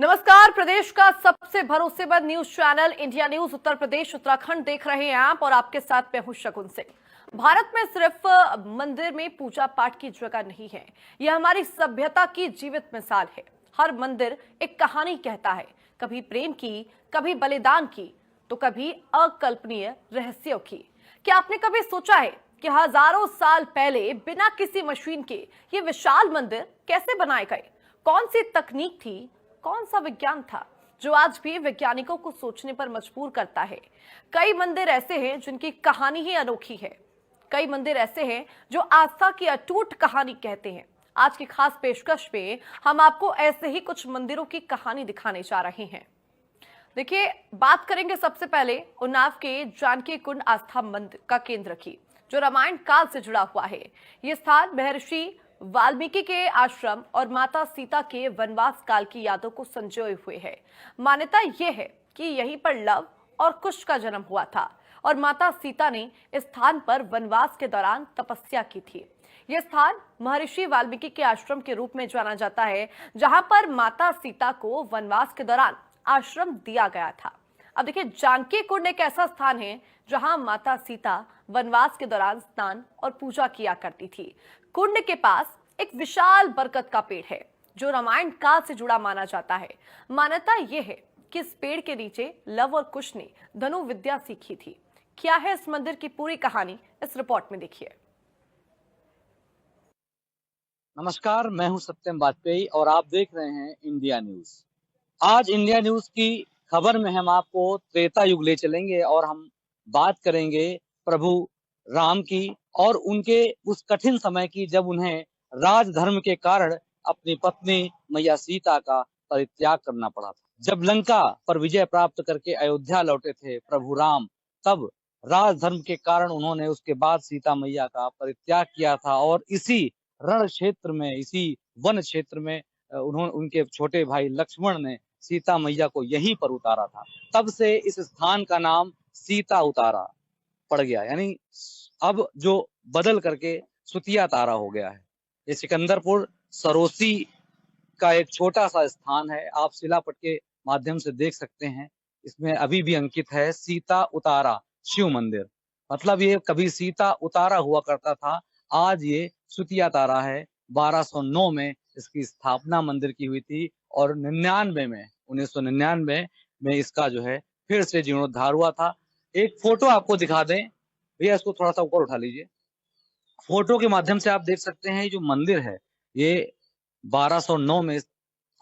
नमस्कार। प्रदेश का सबसे भरोसेमंद news channel India news Uttar Pradesh Uttarakhand देख रहे हैं आप और आपके साथ मैं हूं शगुन सिंह। भारत में सिर्फ मंदिर में पूजा पाठ की जगह नहीं है, यह हमारी सभ्यता की जीवित मिसाल है। हर मंदिर एक कहानी कहता है, कभी प्रेम की, कभी बलिदान की, तो कभी अकल्पनीय रहस्यों की। क्या आपने कभी सोचा है कि हजारों साल पहले बिना किसी मशीन के ये विशाल मंदिर कैसे बनाए गए? कौन सी तकनीक थी, कौन सा विज्ञान था जो आज भी वैज्ञानिकों को सोचने पर मजबूर करता है? कई मंदिर ऐसे हैं जिनकी कहानी ही अनोखी है। कई मंदिर ऐसे हैं जो आस्था की अटूट कहानी कहते हैं। आज की खास पेशकश में हम आपको ऐसे ही कुछ मंदिरों की कहानी दिखाने जा रहे हैं। देखिए, बात करेंगे सबसे पहले उन्नाव के जानकी कुंड आस्था मंदिर का केंद्र की, जो रामायण काल से जुड़ा हुआ है। ये स्थान महर्षि वाल्मीकि के आश्रम और माता सीता के वनवास काल की यादों को संजोए हुए है। मान्यता यह है कि यहीं पर लव और कुश का जन्म हुआ था और माता सीता ने इस स्थान पर वनवास के दौरान तपस्या की थी। यह स्थान महर्षि वाल्मीकि के आश्रम के रूप में जाना जाता है, जहां पर माता सीता को वनवास के दौरान आश्रम दिया गया था। अब देखिए, जानकी कुंड एक ऐसा स्थान है जहां माता सीता वनवास के दौरान स्नान और पूजा किया करती थी। कुंड के पास एक विशाल बरगद का पेड़ है जो रामायण काल से जुड़ा माना जाता है। मान्यता यह है कि इस पेड़ के नीचे लव और कुश ने धनु विद्या सीखी थी। क्या है इस मंदिर की पूरी कहानी, इस रिपोर्ट में देखिए। नमस्कार, मैं हूं सत्यम वाजपेयी और आप देख रहे हैं इंडिया न्यूज। आज इंडिया न्यूज की खबर में हम आपको त्रेता युग ले चलेंगे और हम बात करेंगे प्रभु राम की और उनके उस कठिन समय की जब उन्हें राजधर्म के कारण अपनी पत्नी मैया सीता का परित्याग करना पड़ा था। जब लंका पर विजय प्राप्त करके अयोध्या लौटे थे प्रभु राम, तब राजधर्म के कारण उन्होंने उसके बाद सीता मैया का परित्याग किया था और इसी रण क्षेत्र में, इसी वन क्षेत्र में उन्होंने उनके छोटे भाई लक्ष्मण ने सीता मैया को यहीं पर उतारा था। तब से इस स्थान का नाम सीता उतारा पड़ गया, यानी अब जो बदल करके सुतिया तारा हो गया है। ये सिकंदरपुर सरोसी का एक छोटा सा स्थान है। आप शिलापट के माध्यम से देख सकते हैं, इसमें अभी भी अंकित है सीता उतारा शिव मंदिर। मतलब ये कभी सीता उतारा हुआ करता था, आज ये सुतिया तारा है। 1209 में इसकी स्थापना मंदिर की हुई थी और 1999 में इसका जो है फिर से जीर्णोद्धार हुआ था। एक फोटो आपको दिखा दें भैया, इसको थोड़ा सा ऊपर उठा लीजिए। फोटो के माध्यम से आप देख सकते हैं जो मंदिर है ये 1209 में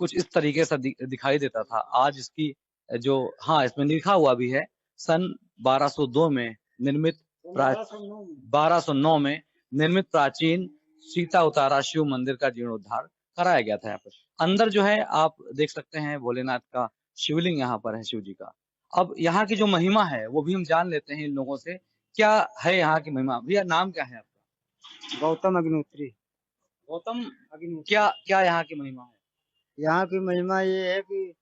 कुछ इस तरीके से दिखाई देता था। आज इसकी जो, हाँ, इसमें लिखा हुआ भी है सन 1202 में निर्मित 1209 में निर्मित प्राचीन सीता उतारा शिव मंदिर का जीर्णोद्धार कराया गया था। यहाँ पर अंदर जो है आप देख सकते हैं भोलेनाथ का शिवलिंग यहाँ पर है, शिव जी का। अब यहाँ की जो महिमा है वो भी हम जान लेते हैं इन लोगों से। क्या है यहाँ की महिमा? भैया, नाम क्या है आपका? गौतम अग्निहोत्री। गौतम अग्निहोत्री। क्या क्या यहाँ की महिमा है? यहाँ की महिमा ये है कि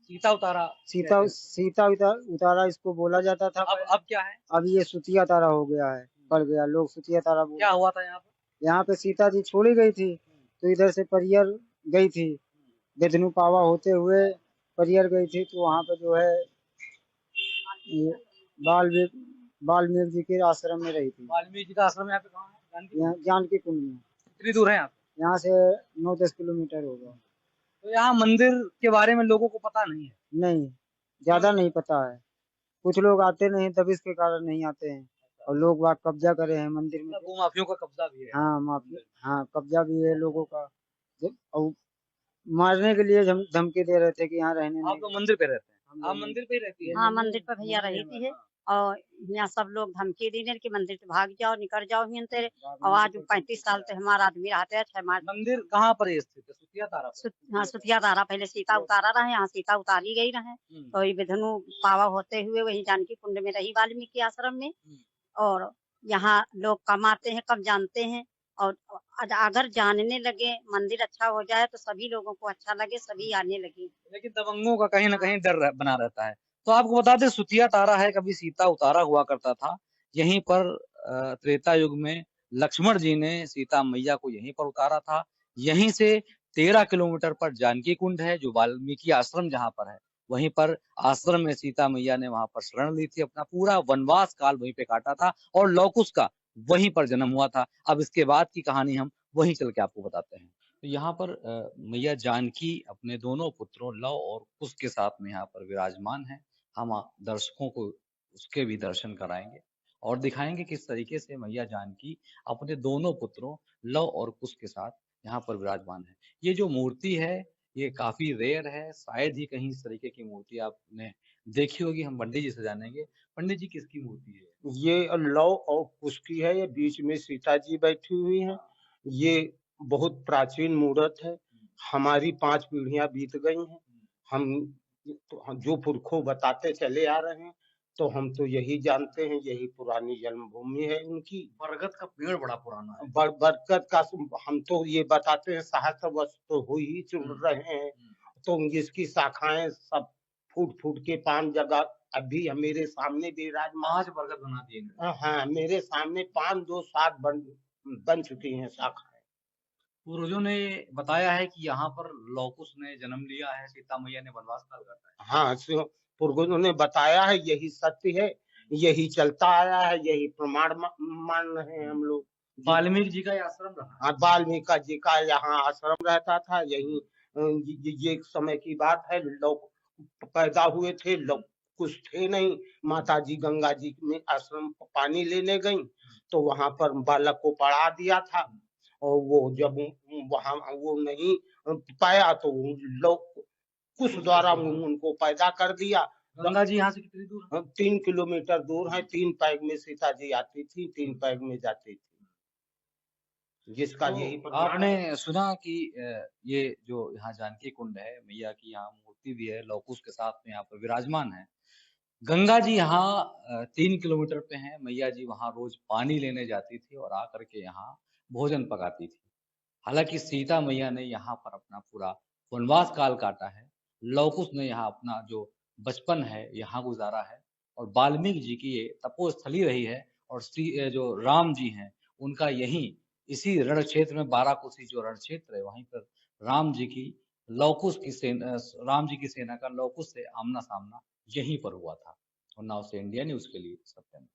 सीता उतारा, सीता उतारा इसको बोला जाता था। अब क्या है? अब ये सुतिया तारा हो गया है, पड़ गया, लोग सुतिया तारा बोल। क्या हुआ था यहाँ पर? यहाँ पे सीता जी छोड़ी गई थी, तो इधर से परियर गई थी, बेदनू पावा होते हुए परियर गई थी, तो वहाँ पे जो है ये वाल्मीकि जी के आश्रम में रही थी। वाल्मीकि जी का आश्रम यहाँ पे कहाँ है? जानकी कुंड में। कितनी दूर है यहाँ पे? यहाँ से 9-10 किलोमीटर होगा। तो यहाँ मंदिर के बारे में लोगों को पता नहीं है? नहीं, ज्यादा नहीं पता है। कुछ लोग आते नहीं, तब इसके कारण नहीं आते हैं, और लोग वहाँ कब्जा करे हैं मंदिर में। माफियों का कब्जा भी है? हाँ, कब्जा भी है लोगों का। और मारने के लिए धमकी दे रहे थे कि यहाँ रहने नहीं। आप तो मंदिर पे रहते हैं? आप मंदिर पे ही रहती है? हाँ, मंदिर पर भैया रहती है और यहाँ सब लोग धमकी देने कि मंदिर से भाग जाओ, निकल जाओ यहाँ तेरे। और आज 35 साल से हमारा आदमी रहते हैं। 6 मार्च मंदिर कहाँ पर स्थित है? सुतिया तारा? हाँ, सुतिया तारा। पहले सीता उतारा रहे, यहाँ सीता उतारी गई रहे, तो ये विधनु पावा होते हुए वही जानकी कुंड में रही वाल्मीकि आश्रम में। और यहाँ लोग कम आते हैं, कम जानते हैं, और अगर जानने लगे, मंदिर अच्छा हो जाए तो सभी लोगों को अच्छा लगे, सभी आने लगे। लेकिन दबंगों का कहीं ना कहीं डर बना रहता है। तो आपको बता दें, सुतिया तारा है, कभी सीता उतारा हुआ करता था। यहीं पर त्रेता युग में लक्ष्मण जी ने सीता मैया को यहीं पर उतारा था। यहीं से 13 किलोमीटर पर जानकी कुंड है, जो वाल्मीकि आश्रम जहाँ पर है, वहीं पर आश्रम में सीता मैया ने वहां पर शरण ली थी, अपना पूरा वनवास काल वहीं पे काटा था और लव कुश का वहीं पर जन्म हुआ था। अब इसके बाद की कहानी हम वहीं चल के आपको बताते हैं। तो यहाँ पर मैया जानकी अपने दोनों पुत्रों लव और कुश के साथ में यहाँ पर विराजमान है। हम दर्शकों को उसके भी दर्शन कराएंगे और दिखाएंगे किस तरीके से मैया जानकी अपने दोनों पुत्रों लव और कुश के साथ यहाँ पर विराजमान है। ये जो मूर्ति है ये काफी रेयर है, शायद ही कहीं इस तरीके की मूर्ति आपने देखी होगी। हम पंडित जी से जानेंगे, पंडित जी किसकी मूर्ति है? ये लौ और कुश की है। ये बीच में सीता जी बैठी हुई हैं। ये बहुत प्राचीन मूर्त है। हमारी 5 पीढ़ियां बीत गई हैं। हम जो पुरखों बताते चले आ रहे हैं, तो हम तो यही जानते हैं, यही पुरानी जन्मभूमि है उनकी। बरगद का पेड़ बड़ा पुराना है। बरगद का हम तो ये बताते हैं सहस्त्र वर्ष तो हो ही चल रहे हैं, तो इसकी शाखाएं सब फूट फूट के 5 जगह अभी मेरे सामने विराजमान। 5 बरगद बना दिए गए। हाँ, मेरे सामने 5 2 7 बन चुकी हैं शाखाएं। पूर्वजों ने बताया है कि यहाँ पर लव कुश ने जन्म लिया है, सीता मैया ने वनवास काल काटा है। हाँ, पूर्वजों ने बताया है, यही सत्य है, यही चलता आया है, यही प्रमाण मान रहे हैं हम लोग। वाल्मीकि जी का ये आश्रम रहा। हाँ, वाल्मीकि जी का यहाँ आश्रम रहता था। यही ये एक समय की बात है। लोग पैदा हुए थे, लोग कुछ थे नहीं। माता जी गंगा जी में आश्रम पानी लेने गई, तो वहां पर बालक को पढ़ा दिया था, और वो जब वहां वो नहीं पाया, तो लोग कुछ द्वारा उनको पैदा कर दिया। गंगा जी यहाँ से कितनी दूर है? 3 किलोमीटर दूर है। 3 पैग में सीता जी आती थी, 3 पैग में जाती थी, जिसका तो यही आपने सुना कि ये जो यहाँ जानकी कुंड है, मैया की यहाँ मूर्ति भी है, लव कुश के साथ में यहाँ पर विराजमान है। गंगा जी यहाँ 3 किलोमीटर पे हैं। मैया जी वहाँ रोज पानी लेने जाती थी और आकर के यहाँ भोजन पकाती थी। हालांकि सीता मैया ने यहाँ पर अपना पूरा वनवास काल काटा है। लव कुश ने यहाँ अपना जो बचपन है यहाँ गुजारा है, और वाल्मीकि जी की ये तपोस्थली रही है। और जो राम जी हैं उनका यहीं इसी रण क्षेत्र में 12 कोसी जो रण क्षेत्र है, वहीं पर राम जी की राम जी की सेना का लव कुश से आमना सामना यहीं पर हुआ था। और नाउ से इंडिया न्यूज के लिए सत्यम।